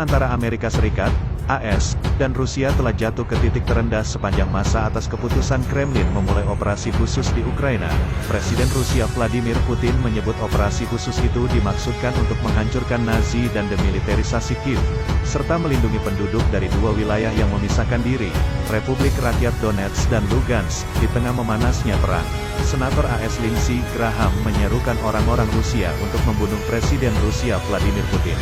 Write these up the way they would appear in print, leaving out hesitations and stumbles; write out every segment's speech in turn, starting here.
antara Amerika Serikat, AS, dan Rusia telah jatuh ke titik terendah sepanjang masa atas keputusan Kremlin memulai operasi khusus di Ukraina. Presiden Rusia Vladimir Putin menyebut operasi khusus itu dimaksudkan untuk menghancurkan Nazi dan demilitarisasi Kiev, serta melindungi penduduk dari dua wilayah yang memisahkan diri, Republik Rakyat Donetsk dan Lugansk, di tengah memanasnya perang. Senator AS Lindsey Graham menyerukan orang-orang Rusia untuk membunuh Presiden Rusia Vladimir Putin.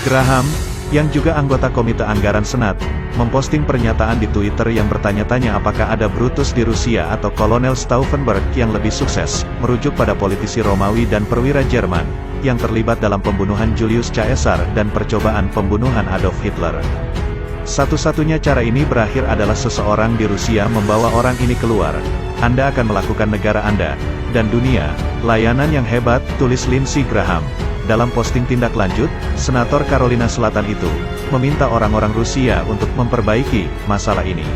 Graham, yang juga anggota Komite Anggaran Senat, memposting pernyataan di Twitter yang bertanya-tanya apakah ada Brutus di Rusia atau Kolonel Stauffenberg yang lebih sukses, merujuk pada politisi Romawi dan perwira Jerman, yang terlibat dalam pembunuhan Julius Caesar dan percobaan pembunuhan Adolf Hitler. Satu-satunya cara ini berakhir adalah seseorang di Rusia membawa orang ini keluar. Anda akan melakukan negara Anda, dan dunia, layanan yang hebat, tulis Lindsey Graham. Dalam posting tindak lanjut, Senator Carolina Selatan itu meminta orang-orang Rusia untuk memperbaiki masalah ini.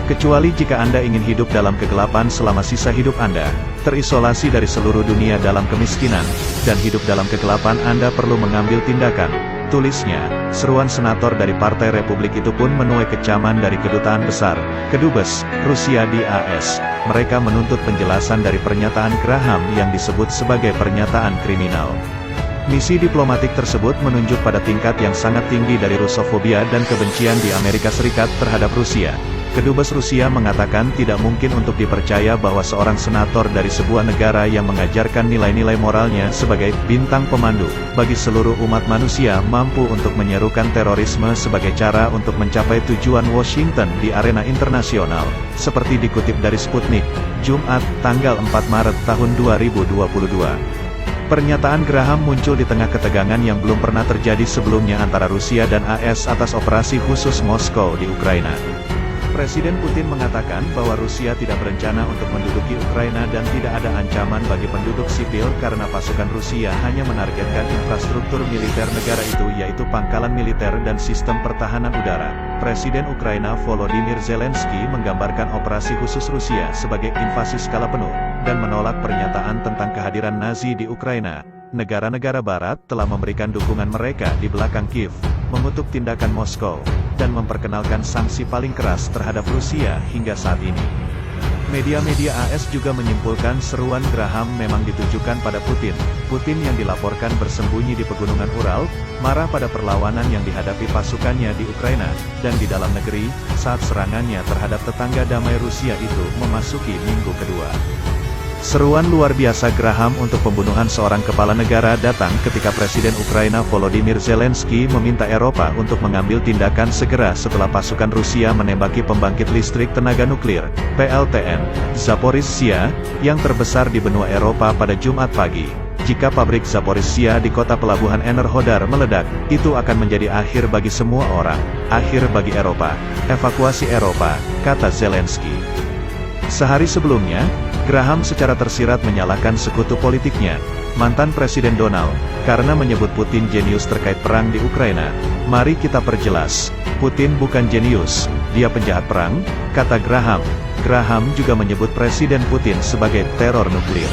Kecuali jika Anda ingin hidup dalam kegelapan selama sisa hidup Anda, terisolasi dari seluruh dunia dalam kemiskinan, dan hidup dalam kegelapan, Anda perlu mengambil tindakan, tulisnya. Seruan senator dari Partai Republik itu pun menuai kecaman dari Kedutaan Besar, Kedubes, Rusia di AS. Mereka menuntut penjelasan dari pernyataan Graham yang disebut sebagai pernyataan kriminal. Misi diplomatik tersebut menunjuk pada tingkat yang sangat tinggi dari Rusofobia dan kebencian di Amerika Serikat terhadap Rusia. Kedubes Rusia mengatakan tidak mungkin untuk dipercaya bahwa seorang senator dari sebuah negara yang mengajarkan nilai-nilai moralnya sebagai bintang pemandu bagi seluruh umat manusia mampu untuk menyerukan terorisme sebagai cara untuk mencapai tujuan Washington di arena internasional, seperti dikutip dari Sputnik, Jumat, tanggal 4 Maret tahun 2022. Pernyataan Graham muncul di tengah ketegangan yang belum pernah terjadi sebelumnya antara Rusia dan AS atas operasi khusus Moskow di Ukraina. Presiden Putin mengatakan bahwa Rusia tidak berencana untuk menduduki Ukraina dan tidak ada ancaman bagi penduduk sipil karena pasukan Rusia hanya menargetkan infrastruktur militer negara itu, yaitu pangkalan militer dan sistem pertahanan udara. Presiden Ukraina Volodymyr Zelensky menggambarkan operasi khusus Rusia sebagai invasi skala penuh, dan menolak pernyataan tentang kehadiran Nazi di Ukraina. Negara-negara Barat telah memberikan dukungan mereka di belakang Kiev, mengutuk tindakan Moskow, dan memperkenalkan sanksi paling keras terhadap Rusia hingga saat ini. Media-media AS juga menyimpulkan seruan Graham memang ditujukan pada Putin. Putin yang dilaporkan bersembunyi di pegunungan Ural, marah pada perlawanan yang dihadapi pasukannya di Ukraina, dan di dalam negeri, saat serangannya terhadap tetangga damai Rusia itu memasuki minggu kedua. Seruan luar biasa Graham untuk pembunuhan seorang kepala negara datang ketika Presiden Ukraina Volodymyr Zelensky meminta Eropa untuk mengambil tindakan segera setelah pasukan Rusia menembaki pembangkit listrik tenaga nuklir, PLTN, Zaporizhzhia, yang terbesar di benua Eropa pada Jumat pagi. Jika pabrik Zaporizhzhia di kota pelabuhan Enerhodar meledak, itu akan menjadi akhir bagi semua orang, akhir bagi Eropa, evakuasi Eropa, kata Zelensky. Sehari sebelumnya, Graham secara tersirat menyalahkan sekutu politiknya, mantan Presiden Donald, karena menyebut Putin jenius terkait perang di Ukraina. Mari kita perjelas, Putin bukan jenius, dia penjahat perang, kata Graham. Graham juga menyebut Presiden Putin sebagai teror nuklir.